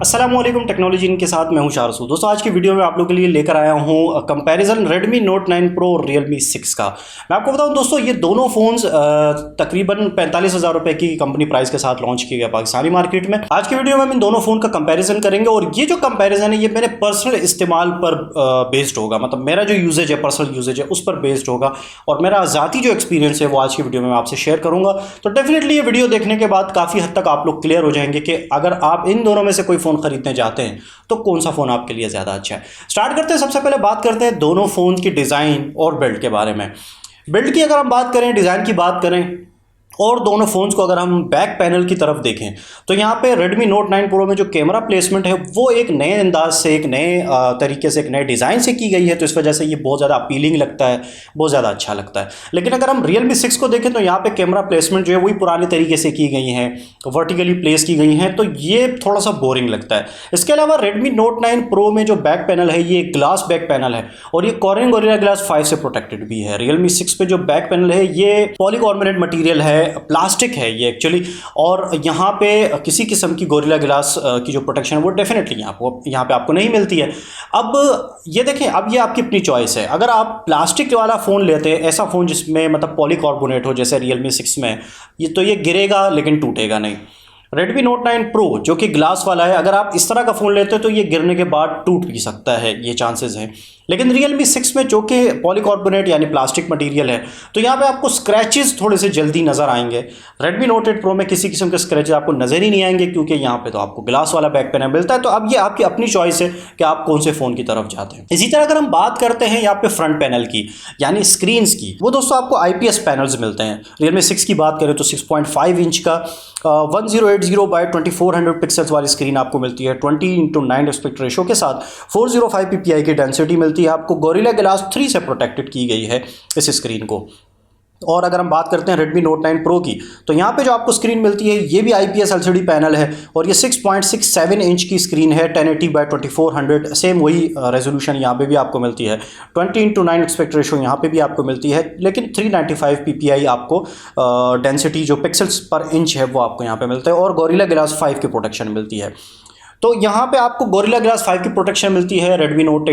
अस्सलामुअलैकुम टेक्नोलॉजी इनके साथ मैं हूं शारसू। दोस्तों आज की वीडियो में आप लोगों के लिए लेकर आया हूं कंपैरिजन Redmi Note 9 Pro और Realme 6 का। मैं आपको बताऊं दोस्तों, ये दोनों फ़ोन्स तकरीबन 45,000 रुपए की कंपनी प्राइस के साथ लॉन्च किए गए पाकिस्तानी मार्केट में। आज की वीडियो में हम इन दोनों फ़ोन का कंपैरिजन करेंगे और ये जो कंपैरिजन है ये मेरे पर्सनल इस्तेमाल पर बेस्ड होगा, मतलब मेरा जो यूजेज है, पर्सनल यूजेज है, उस पर बेस्ड होगा और मेरा ज़ाती जो एक्सपीरियंस है वो आज की वीडियो में मैं आपसे शेयर करूंगा। तो डेफिनेटली ये वीडियो देखने के बाद काफ़ी हद तक आप लोग क्लियर हो जाएंगे कि अगर आप इन दोनों में से कोई फ़ोन खरीदने जाते हैं तो कौन सा फ़ोन आपके लिए ज़्यादा अच्छा है। स्टार्ट करते हैं, सबसे पहले बात करते हैं दोनों फ़ोन की डिज़ाइन और बिल्ड के बारे में। बिल्ड की अगर हम बात करें, डिज़ाइन की बात करें और दोनों फ़ोन्स को अगर हम बैक पैनल की तरफ देखें तो यहाँ पे Redmi Note 9 Pro में जो कैमरा प्लेसमेंट है वो एक नए अंदाज से, एक नए तरीके से, एक नए डिज़ाइन से की गई है, तो इस वजह से ये बहुत ज़्यादा अपीलिंग लगता है, बहुत ज़्यादा अच्छा लगता है। लेकिन अगर हम Realme 6 को देखें तो यहाँ पे कैमरा प्लेसमेंट जो है वही पुराने तरीके से की गई हैं, वर्टिकली प्लेस की गई हैं, तो ये थोड़ा सा बोरिंग लगता है। इसके अलावा Redmi Note 9 Pro में जो बैक पैनल है ये ग्लास बैक पैनल है और ये Corning Gorilla Glass 5 से प्रोटेक्टेड भी है। Realme 6 पे जो बैक पैनल है ये पॉलीकार्बोनेट मटीरियल है, प्लास्टिक है ये एक्चुअली, और यहाँ पे किसी किस्म की गोरिल्ला ग्लास की जो प्रोटेक्शन है वो डेफिनेटली यहाँ पे आपको नहीं मिलती है। अब ये देखें, अब ये आपकी अपनी चॉइस है। अगर आप प्लास्टिक वाला फ़ोन लेते हैं, ऐसा फ़ोन जिसमें मतलब पॉलीकार्बोनेट हो जैसे Realme 6 में, ये तो ये गिरेगा लेकिन टूटेगा नहीं। Redmi Note 9 Pro जो कि ग्लास वाला है, अगर आप इस तरह का फ़ोन लेते हैं तो ये गिरने के बाद टूट भी सकता है, ये चांसेस हैं। लेकिन Realme 6 में जो कि पॉलीकार्बोनेट यानी प्लास्टिक मटेरियल है तो यहाँ पे आपको स्क्रैचेस थोड़े से जल्दी नज़र आएंगे। Redmi Note 8 Pro में किसी किस्म के स्क्रैचेस आपको नज़र ही नहीं आएंगे क्योंकि यहाँ पे तो आपको ग्लास वाला बैक पैनल मिलता है। तो अब ये आपकी अपनी चॉइस है कि आप कौन से फ़ोन की तरफ जाते हैं। इसी तरह अगर हम बात करते हैं यहाँ पे फ्रंट पैनल की यानी स्क्रीन की, वो दोस्तों आपको IPS पैनल्स मिलते हैं। Realme 6 की बात करें तो 6.5 इंच का 1080x2400 पिक्सल्स वाली स्क्रीन आपको मिलती है। 20:9 एस्पेक्ट रेशो के साथ 405 ppi की डेंसिटी मिलती है आपको। गोरिल्ला ग्लास 3 से प्रोटेक्टेड की गई है इस स्क्रीन को। और अगर हम बात करते हैं Redmi Note 9 Pro की तो यहाँ पे जो आपको स्क्रीन मिलती है ये भी IPS LCD पैनल है और ये 6.67 इंच की स्क्रीन है, 1080x2400, सेम वही रेजोल्यूशन यहाँ पे भी आपको मिलती है। 20:9 एस्पेक्ट रेशो यहाँ पे भी आपको मिलती है, लेकिन 395 ppi आपको डेंसिटी जो पिक्सल्स पर इंच है वो आपको यहाँ पे मिलता है और गोरिल्ला ग्लास 5 की प्रोटेक्शन मिलती है। तो यहाँ पे आपको गोरिल्ला ग्लास 5 की प्रोटेक्शन मिलती है Redmi Note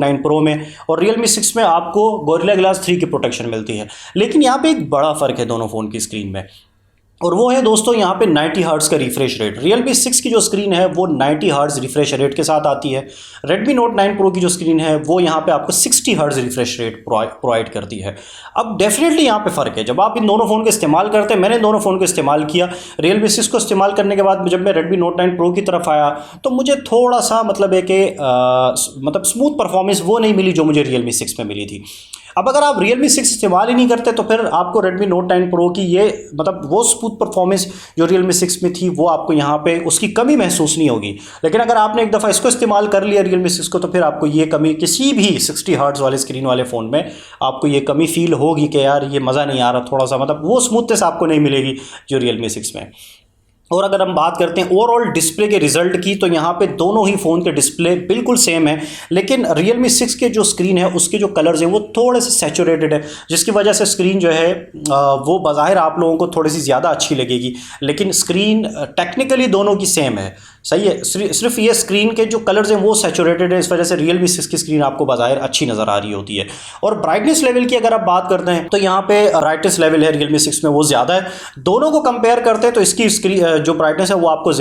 9 Pro में, और Realme 6 में आपको गोरिल्ला ग्लास 3 की प्रोटेक्शन मिलती है। लेकिन यहाँ पे एक बड़ा फ़र्क है दोनों फ़ोन की स्क्रीन में, और वो है दोस्तों यहाँ पे 90 हर्ट्ज़ का रिफ्रेश रेट। Realme 6 की जो स्क्रीन है वो 90 हर्ट्ज़ रिफ्रेश रेट के साथ आती है। Redmi Note 9 Pro की जो स्क्रीन है वो यहाँ पे आपको 60 हर्ट्ज़ रिफ्रेश रेट प्रोवाइड करती है। अब डेफिनेटली यहाँ पे फ़र्क है जब आप इन दोनों फ़ोन को इस्तेमाल करते हैं। मैंने दोनों फ़ोन को इस्तेमाल किया। Realme 6 को इस्तेमाल करने के बाद जब मैं Redmi Note 9 Pro की तरफ आया तो मुझे थोड़ा सा मतलब है कि मतलब स्मूथ परफॉर्मेंस वो नहीं मिली जो मुझे Realme 6 में मिली थी। अब अगर आप Realme 6 इस्तेमाल ही नहीं करते तो फिर आपको Redmi Note 9 Pro की ये मतलब वो स्मूथ परफॉर्मेंस जो Realme 6 में थी वो आपको यहाँ पे उसकी कमी महसूस नहीं होगी। लेकिन अगर आपने एक दफ़ा इसको इस्तेमाल कर लिया Realme 6 को तो फिर आपको ये कमी किसी भी 60 हर्ट्ज़ वाले स्क्रीन वाले फ़ोन में आपको ये कमी फील होगी कि यार ये मज़ा नहीं आ रहा, थोड़ा सा मतलब वो स्मूथनेस आपको नहीं मिलेगी जो Realme 6 में। और अगर हम बात करते हैं ओवरऑल डिस्प्ले के रिजल्ट की तो यहाँ पे दोनों ही फ़ोन के डिस्प्ले बिल्कुल सेम है, लेकिन Realme 6 के जो स्क्रीन है उसके जो कलर्स हैं वो थोड़े से सैचुरेटेड है, जिसकी वजह से स्क्रीन जो है वो बाज़ाहिर आप लोगों को थोड़ी सी ज़्यादा अच्छी लगेगी। लेकिन स्क्रीन टेक्निकली दोनों की सेम है, सही है। सिर्फ ये स्क्रीन के जो कलर्स हैं वो सैचुरेटेड है, इस वजह से Realme 6 की स्क्रीन आपको बाज़ाहिर अच्छी नज़र आ रही होती है। और ब्राइटनेस लेवल की अगर आप बात करते हैं तो यहाँ पे ब्राइटनेस लेवल है Realme 6 में वो ज़्यादा है। दोनों को कंपेयर करते हैं तो इसकी स्क्रीन जो ब्राइटनेस है वो आपको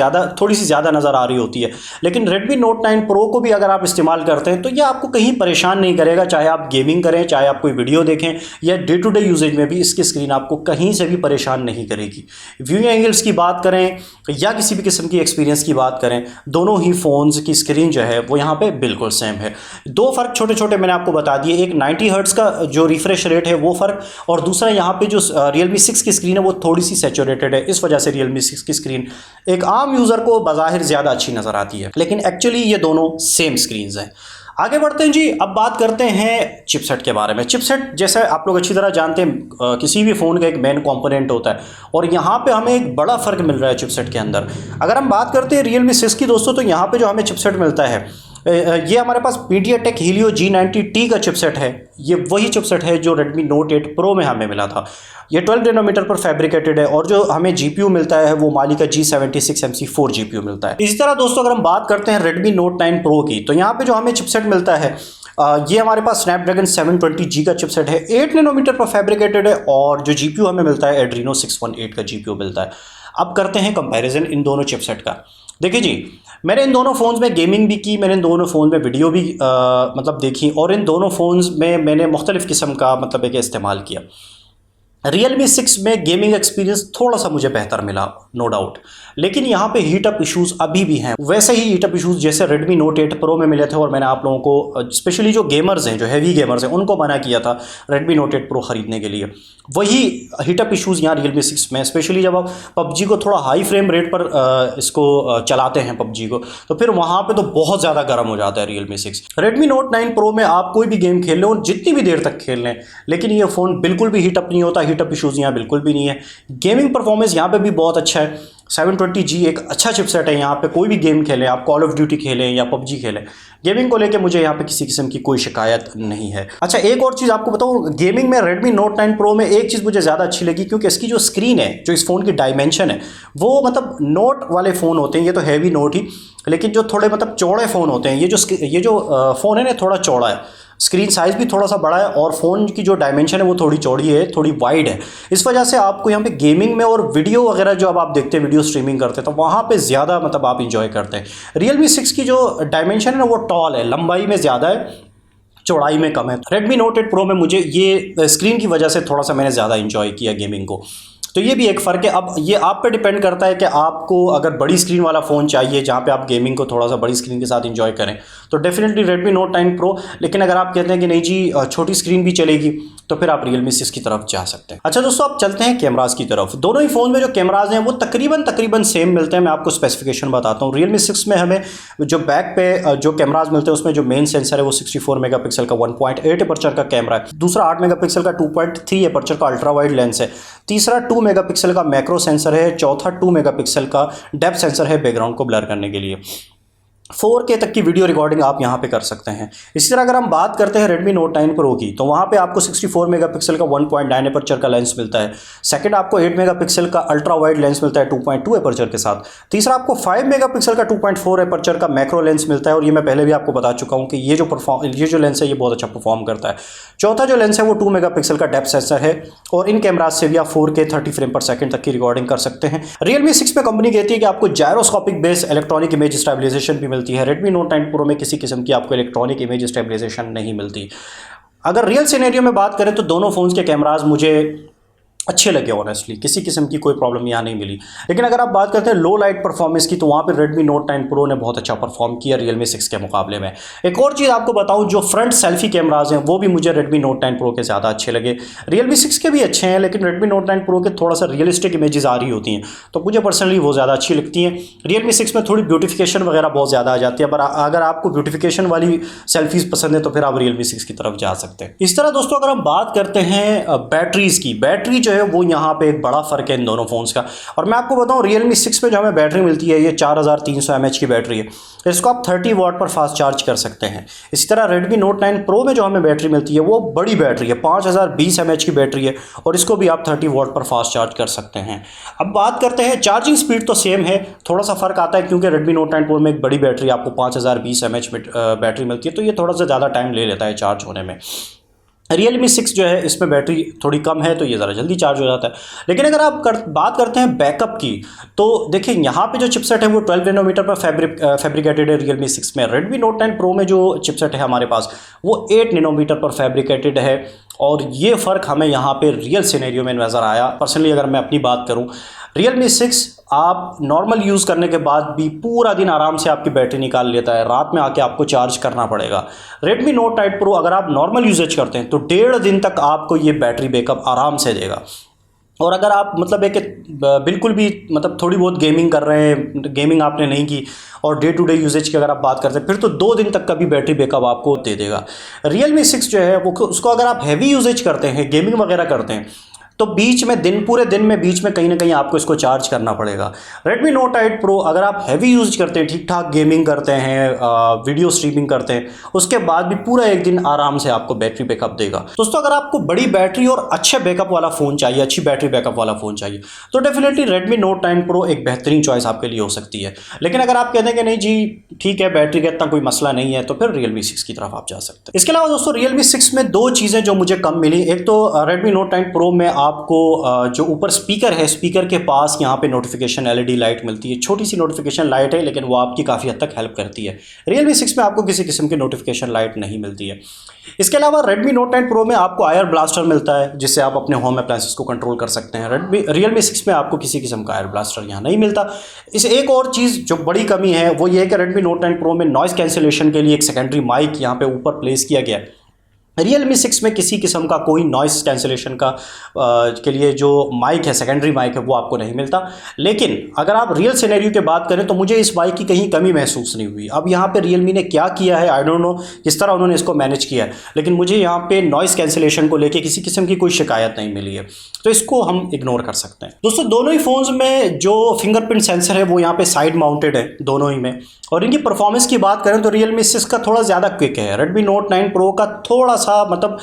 थोड़ी सी ज़्यादा नज़र आ रही होती है। लेकिन Redmi Note 9 Pro को भी अगर आप इस्तेमाल करते हैं तो ये आपको कहीं परेशान नहीं करेगा, चाहे आप गेमिंग करें, चाहे आप कोई वीडियो देखें या डे टू डे यूजेज में भी इसकी स्क्रीन आपको कहीं से भी परेशान नहीं करेगी। व्यूइंग एंगल्स की बात करें या किसी भी किस्म की एक्सपीरियंस की बात करें, दोनों ही फ़ोन्स की स्क्रीन जो है वो यहाँ पे बिल्कुल सेम है। दो फ़र्क छोटे छोटे मैंने आपको बता दिए, एक 90 हर्ट्ज़ का जो रिफ्रेश रेट है वो फ़र्क, और दूसरा यहाँ पे जो Realme 6 की स्क्रीन है वो थोड़ी सी सैचुरेटेड है, इस वजह से Realme 6 की स्क्रीन एक आम यूज़र को बाज़ाहिर ज़्यादा अच्छी नज़र आती है, लेकिन एक्चुअली ये दोनों सेम स्क्रीन्स हैं। आगे बढ़ते हैं जी, अब बात करते हैं चिपसेट के बारे में। चिपसेट जैसे आप लोग अच्छी तरह जानते हैं किसी भी फ़ोन का एक मेन कंपोनेंट होता है और यहाँ पे हमें एक बड़ा फ़र्क मिल रहा है चिपसेट के अंदर। अगर हम बात करते हैं Realme 6 की दोस्तों तो यहाँ पे जो हमें चिपसेट मिलता है ये हमारे पास मीडियाटेक हीलियो G90T का चिपसेट है। ये वही चिपसेट है जो Redmi Note 8 Pro में हमें मिला था। ये 12 नैनोमीटर पर फैब्रिकेटेड है और जो हमें GPU मिलता है वो माली का G76 MC4 GPU मिलता है। इसी तरह दोस्तों अगर हम बात करते हैं Redmi Note 9 Pro की, तो यहाँ पे जो हमें चिपसेट मिलता है ये हमारे पास स्नैपड्रैगन 720G का चिपसेट है, 8 नैनोमीटर पर फैब्रिकेटेड है और जो GPU हमें मिलता है एड्रीनो 618 का GPU मिलता है। अब करते हैं कंपैरिजन इन दोनों चिपसेट का। देखिए जी, मैंने इन दोनों फ़ोन्स में गेमिंग भी की, मैंने इन दोनों फ़ोन में वीडियो भी मतलब देखी और इन दोनों फ़ोन्स में मैंने मुख्तलिफ़ किस्म का मतलब एक इस्तेमाल किया। Realme 6 में गेमिंग एक्सपीरियंस थोड़ा सा मुझे बेहतर मिला, नो डाउट, लेकिन यहाँ पे हीट अप इश्यूज़ अभी भी हैं, वैसे ही हीट अप इश्यूज़ जैसे Redmi Note 8 Pro में मिले थे। और मैंने आप लोगों को स्पेशली जो गेमर्स हैं, जो हैवी गेमर्स हैं, उनको मना किया था Redmi Note 8 Pro ख़रीदने के लिए। वही हीट अप इश्यूज़ यहाँ Realme 6 में, स्पेशली जब आप PUBG को थोड़ा हाई फ्रेम रेट पर इसको चलाते हैं PUBG को, तो फिर वहाँ पे तो बहुत ज़्यादा गर्म हो जाता है Realme 6। Redmi Note 9 Pro में आप कोई भी गेम खेल लें और जितनी भी देर तक खेल लें, लेकिन ये फ़ोन बिल्कुल भी हीट अप नहीं होता, हीट अप इश्यूज़ यहाँ बिल्कुल भी नहीं है। गेमिंग परफॉर्मेंस यहाँ पे भी बहुत अच्छा है। 720G एक अच्छा चिपसेट है, यहाँ पे कोई भी गेम खेलें, आप कॉल ऑफ ड्यूटी खेलें या PUBG खेलें, गेमिंग को लेके मुझे यहाँ पे किसी किस्म की कोई शिकायत नहीं है। अच्छा, एक और चीज़ आपको बताऊँ, गेमिंग में Redmi Note 9 Pro में एक चीज़ मुझे ज़्यादा अच्छी लगी, क्योंकि इसकी जो स्क्रीन है, जो इस फ़ोन की डायमेंशन है, वो मतलब नोट वाले फ़ोन होते हैं, ये तो हैवी नोट ही, लेकिन जो थोड़े मतलब चौड़े फ़ोन होते हैं, ये जो फ़ोन है ना, थोड़ा चौड़ा है, स्क्रीन साइज़ भी थोड़ा सा बड़ा है और फ़ोन की जो डायमेंशन है वो थोड़ी चौड़ी है, थोड़ी वाइड है। इस वजह से आपको यहाँ पे गेमिंग में और वीडियो वगैरह जो अब आप देखते हैं, वीडियो स्ट्रीमिंग करते हैं, तो वहाँ पे ज़्यादा मतलब आप इंजॉय करते हैं। Realme 6 की जो डायमेंशन है ना, वो टॉल है, लंबाई में ज़्यादा है, चौड़ाई में कम है। Redmi Note 8 Pro में मुझे ये स्क्रीन की वजह से थोड़ा सा मैंने ज़्यादा इंजॉय किया गेमिंग को, तो ये भी एक फ़र्क है। अब ये आप पे डिपेंड करता है कि आपको अगर बड़ी स्क्रीन वाला फ़ोन चाहिए जहाँ पे आप गेमिंग को थोड़ा सा बड़ी स्क्रीन के साथ एंजॉय करें, तो डेफिनेटली Redmi Note 9 Pro। लेकिन अगर आप कहते हैं कि नहीं जी छोटी स्क्रीन भी चलेगी, तो फिर आप Realme 6 की तरफ जा सकते हैं। अच्छा दोस्तों, अब चलते हैं कैमराज़ की तरफ। दोनों ही फ़ोन में जो कैमराज़ हैं वो तकरीबन सेम मिलते हैं। मैं आपको स्पेसिफिकेशन बताता हूँ। Realme 6 में हमें जो बैक पे जो कैमराज़ मिलते हैं, उसमें जो मेन सेंसर है वो 64 मेगापिक्सल का 1.8 एपर्चर का कैमरा है, दूसरा 8 मेगापिक्सल का 2.3 एपर्चर का अल्ट्रा वाइड लेंस है, तीसरा 2 मेगापिक्सल का मैक्रो सेंसर है, चौथा 2 मेगापिक्सल का डेप्थ सेंसर है बैकग्राउंड को ब्लर करने के लिए। 4K तक की वीडियो रिकॉर्डिंग आप यहाँ पे कर सकते हैं। इसी तरह अगर हम बात करते हैं Redmi Note 9 Pro की, तो वहाँ पे आपको 64 मेगापिक्सल का 1.9 एपर्चर का लेंस मिलता है। सेकंड आपको 8 मेगापिक्सल का अल्ट्रा वाइड लेंस मिलता है 2.2 एपर्चर के साथ। तीसरा आपको 5 मेगापिक्सल का 2.4 एपर्चर का मैक्रो लेंस मिलता है, और ये मैं पहले भी आपको बता चुका हूँ कि ये जो लेंस है ये बहुत अच्छा परफॉर्म करता है। चौथा जो लेंस है वो 2 मेगापिक्सल का डेप्थ सेंसर है, और इन कैमराज से भी आप 4K 30 फ्रेम पर सेकंड तक की रिकॉर्डिंग कर सकते हैं। Realme 6 में कंपनी कहती है कि आपको gyroscopic based electronic image stabilization भी मिलती है। Redmi Note 9 Pro में किसी किस्म की आपको इलेक्ट्रॉनिक इमेज स्टेबलाइजेशन नहीं मिलती। अगर रियल सिनेरियो में बात करें तो दोनों फ़ोन्स के कैमराज मुझे अच्छे लगे ऑनेस्टली, किसी किस्म की कोई प्रॉब्लम यहाँ नहीं मिली। लेकिन अगर आप बात करते हैं लो लाइट परफॉर्मेंस की, तो वहाँ पे Redmi Note 9 Pro ने बहुत अच्छा परफॉर्म किया Realme 6 के मुकाबले में। एक और चीज़ आपको बताऊँ, जो फ्रंट सेल्फी कैमराज हैं वो भी मुझे Redmi Note 9 Pro के ज़्यादा अच्छे लगे। Realme 6 के भी अच्छे हैं, लेकिन Redmi Note 9 Pro के थोड़ा सा रियलिस्टिक इमेजेस आ रही होती हैं, तो मुझे पर्सनली वो ज़्यादा अच्छी लगती हैं। Realme 6 में थोड़ी ब्यूटिफिकेशन वगैरह बहुत ज़्यादा आ जाती है, पर अगर आपको ब्यूटिफिकेशन वाली सेल्फीज़ पसंद है तो फिर आप Realme 6 की तरफ जा सकते हैं। इस तरह दोस्तों अगर हम बात करते हैं बैटरीज़ की, बैटरी जो है वो यहाँ पे बड़ा फ़र्क है इन दोनों फ़ोन्स का। और मैं आपको बताऊं, Realme 6 में जो हमें बैटरी मिलती है ये 4300 mAh की बैटरी है, इसको आप 30 वाट पर फास्ट चार्ज कर सकते हैं। इसी तरह Redmi Note 9 Pro में जो हमें बैटरी मिलती है वो बड़ी बैटरी है, 5020 mAh की बैटरी है, और इसको भी आप 30 वाट पर फास्ट चार्ज कर सकते हैं। अब बात करते हैं, चार्जिंग स्पीड तो सेम है, थोड़ा सा फ़र्क आता है क्योंकि Redmi Note 9 Pro में एक बड़ी बैटरी आपको 5020 mAh बैटरी मिलती है, तो ये थोड़ा सा ज़्यादा टाइम ले लेता है चार्ज होने में। Realme 6 जो है इसमें बैटरी थोड़ी कम है, तो ये ज़रा जल्दी चार्ज हो जाता है। लेकिन अगर आप बात करते हैं बैकअप की, तो देखिए यहाँ पे जो चिपसेट है वो 12 नैनोमीटर पर फैब्रिकेटेड है Realme 6 में। Redmi Note 9 Pro में जो चिपसेट है हमारे पास वो 8 नैनोमीटर पर फैब्रिकेटेड है, और ये फ़र्क हमें यहाँ पे रियल सिनेरियो में नज़र आया। पर्सनली अगर मैं अपनी बात करूँ, Realme 6 आप नॉर्मल यूज़ करने के बाद भी पूरा दिन आराम से आपकी बैटरी निकाल लेता है, रात में आके आपको चार्ज करना पड़ेगा। Redmi Note 9 Pro अगर आप नॉर्मल यूजेज करते हैं तो 1.5 दिन तक आपको ये बैटरी बैकअप आराम से देगा। और अगर आप मतलब एक बिल्कुल भी मतलब थोड़ी बहुत गेमिंग कर रहे हैं, गेमिंग आपने नहीं की, और डे टू डे यूजेज की अगर आप बात करते हैं, फिर तो 2 दिन तक का भी बैटरी बैकअप आपको दे देगा। Realme 6 जो है वो उसको अगर आप हैवी यूजेज करते हैं, गेमिंग वगैरह करते हैं, तो बीच में पूरे दिन में बीच में कहीं ना कहीं आपको इसको चार्ज करना पड़ेगा। Redmi Note 8 Pro अगर आप हैवी यूज करते हैं, ठीक ठाक गेमिंग करते हैं, वीडियो स्ट्रीमिंग करते हैं, उसके बाद भी पूरा एक दिन आराम से आपको बैटरी बैकअप देगा। दोस्तों अगर आपको बड़ी बैटरी और अच्छे बैकअप वाला फ़ोन चाहिए, अच्छी बैटरी बैकअप वाला फ़ोन चाहिए, तो डेफिनेटली Redmi Note 9 Pro एक बेहतरीन चॉइस आपके लिए हो सकती है। लेकिन अगर आप कहते हैं कि नहीं जी ठीक है बैटरी का इतना कोई मसला नहीं है, तो फिर Realme 6 की तरफ आप जा सकते हैं। इसके अलावा दोस्तों Realme 6 में दो चीज़ें जो मुझे कम मिली, एक तो Redmi Note 9 Pro में आपको जो ऊपर स्पीकर है, स्पीकर के पास यहाँ पे नोटिफिकेशन LED लाइट मिलती है। छोटी सी नोटिफिकेशन लाइट है लेकिन वो आपकी काफ़ी हद तक हेल्प करती है। Realme 6 में आपको किसी किस्म की नोटिफिकेशन लाइट नहीं मिलती है। इसके अलावा Redmi Note 9 Pro में आपको आयर ब्लास्टर मिलता है जिससे आप अपने होम अप्लायंसेस को कंट्रोल कर सकते हैं। Realme 6 में आपको किसी किस्म का आयर ब्लास्टर यहाँ नहीं मिलता। इस एक और चीज़ जो बड़ी कमी है वो ये है कि Redmi Note 9 Pro में नॉइज़ कैंसिलेशन के लिए एक सेकेंडरी माइक यहाँ पे ऊपर प्लेस किया गया है। Realme 6 में किसी किस्म का कोई नॉइस कैंसिलेशन का के लिए जो माइक है, सेकेंडरी माइक है, वो आपको नहीं मिलता। लेकिन अगर आप रियल सिनेरियो की बात करें तो मुझे इस माइक की कहीं कमी महसूस नहीं हुई। अब यहाँ पे Realme ने क्या किया है आई डोंट नो, किस तरह उन्होंने इसको मैनेज किया है, लेकिन मुझे यहाँ पे नॉइस कैंसिलेशन को लेके किसी किस्म की कोई शिकायत नहीं मिली है, तो इसको हम इग्नोर कर सकते हैं। दोस्तों दोनों ही फ़ोन्स में जो फिंगरप्रिंट सेंसर है वो यहाँ पे साइड माउंटेड है दोनों ही में। और इनकी परफॉर्मेंस की बात करें तो Realme 6 का थोड़ा ज़्यादा क्विक है, Redmi Note 9 Pro का थोड़ा सा मतलब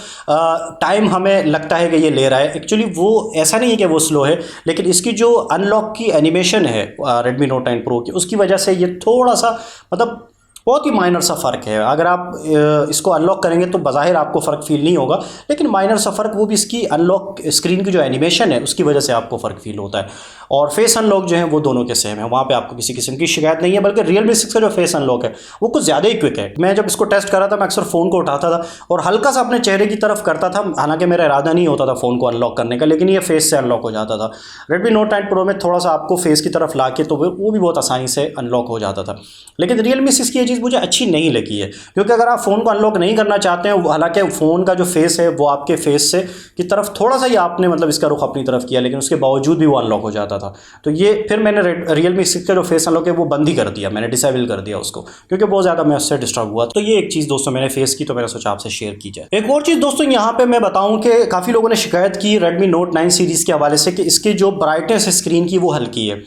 टाइम हमें लगता है कि ये ले रहा है। एक्चुअली वो ऐसा नहीं है कि वो स्लो है, लेकिन इसकी जो अनलॉक की एनिमेशन है Redmi Note 9 Pro की, उसकी वजह से ये थोड़ा सा मतलब बहुत ही माइनर सा फ़र्क है। अगर आप इसको अनलॉक करेंगे तो बज़ाहिर आपको फ़र्क फील नहीं होगा, लेकिन माइनर सा फ़र्क वो भी इसकी अनलॉक स्क्रीन की जो एनिमेशन है उसकी वजह से आपको फ़र्क फील होता है। और फेस अनलॉक जो है वो दोनों के सेम है, वहाँ पे आपको किसी किस्म की शिकायत नहीं है। बल्कि Realme 6 का जो फेस अनलॉक है वो कुछ ज़्यादा ही क्विक है। मैं जब इसको टेस्ट कर रहा था मैं अक्सर फ़ोन को उठाता था और हल्का सा अपने चेहरे की तरफ करता था, हालांकि मेरा इरादा नहीं होता था फ़ोन को अनलॉक करने का, लेकिन ये फेस से अनलॉक हो जाता था। Redmi Note 9 Pro में थोड़ा सा आपको फेस की तरफ ला के तो वो भी बहुत आसानी से अनलॉक हो जाता था। लेकिन Realme 6 की ये चीज़ मुझे अच्छी नहीं लगी है, क्योंकि अगर आप फ़ोन को अनलॉक नहीं करना चाहते हैं, हालांकि फ़ोन का जो फेस है वो आपके फेस से की तरफ थोड़ा सा ही आपने मतलब इसका रुख अपनी तरफ किया, लेकिन उसके बावजूद भी वो अनलॉक हो जाता था। तो ये फिर मैंने Realme 6 का जो फेस अनलॉक है वो बंद ही कर दिया, मैंने डिसेबल कर दिया उसको, क्योंकि बहुत ज़्यादा मैं उससे डिस्टर्ब हुआ। तो ये एक चीज़ दोस्तों मैंने फेस की, तो मैंने सोचा आपसे शेयर की जाए। एक और चीज़ दोस्तों यहाँ पे मैं बताऊँ कि काफ़ी लोगों ने शिकायत की Redmi Note 9 सीरीज़ के हवाले से कि इसकी जो ब्राइटनेस है स्क्रीन की वो हल्की है।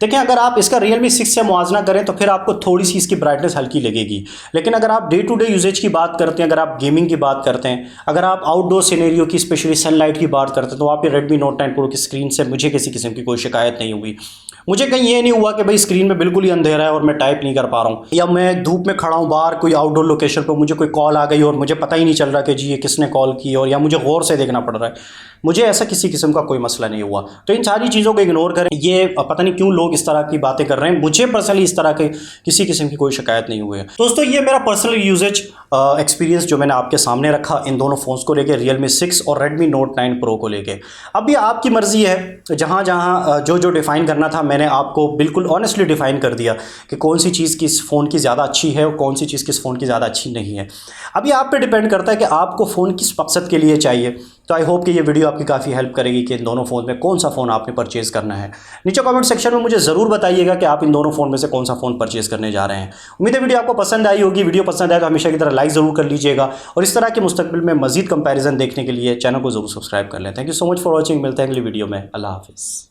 देखिए अगर आप इसका Realme 6 से मुआवजा करें तो फिर आपको थोड़ी सी इसकी ब्राइटनेस हल्की लगेगी, लेकिन अगर आप डे टू डे यूजेज की बात करते हैं, अगर आप गेमिंग की बात करते हैं, अगर आप आउटडोर सिनेरियो की स्पेशली सनलाइट की बात करते हैं, तो वहाँ पे Redmi Note 9 Pro की स्क्रीन से मुझे किसी किस्म की कोई शिकायत नहीं हुई। मुझे कहीं ये नहीं हुआ कि भाई स्क्रीन में बिल्कुल ही अंधेरा है और मैं टाइप नहीं कर पा रहा हूँ, या मैं धूप में खड़ा हूँ बाहर कोई आउटडोर लोकेशन पर, मुझे कोई कॉल आ गई और मुझे पता ही नहीं चल रहा कि जी ये किसने कॉल की, और या मुझे गौर से देखना पड़ रहा है। मुझे ऐसा किसी किस्म का कोई मसला नहीं हुआ। तो इन सारी चीज़ों को इग्नोर करें। ये पता नहीं क्यों लोग इस तरह की बातें कर रहे हैं, मुझे पर्सनली इस तरह के किसी किस्म की कोई शिकायत नहीं हुई है। दोस्तों ये मेरा पर्सनल यूजेज एक्सपीरियंस जो मैंने आपके सामने रखा इन दोनों फ़ोन्स को लेके, Realme 6 और Redmi Note 9 Pro को लेके। अब ये आपकी मर्ज़ी है, जहाँ जहाँ जो डिफ़ाइन करना था मैंने आपको बिल्कुल ऑनेस्टली डिफ़ाइन कर दिया कि कौन सी चीज़ किस फ़ोन की ज़्यादा अच्छी है और कौन सी चीज़ किस फ़ोन की ज़्यादा अच्छी नहीं है। अब ये आप पे डिपेंड करता है कि आपको फ़ोन किस मकसद के लिए चाहिए। तो आई होप कि ये वीडियो आपकी काफ़ी हेल्प करेगी कि इन दोनों फ़ोन में कौन सा फ़ोन आपने परचेज़ करना है। नीचे कमेंट सेक्शन में मुझे ज़रूर बताइएगा कि आप इन दोनों फ़ोन में से कौन सा फ़ोन परचेज़ करने जा रहे हैं। उम्मीद है वीडियो आपको पसंद आई होगी। वीडियो पसंद आए तो हमेशा की तरह लाइक ज़रूर कर लीजिएगा, और इस तरह के मुस्तकबिल में मज़ीद कंपैरिजन देखने के लिए चैनल को ज़रूर सब्सक्राइब कर लें। Thank you so much for watching. मिलते हैं अगली वीडियो में। अल्लाह हाफिज़।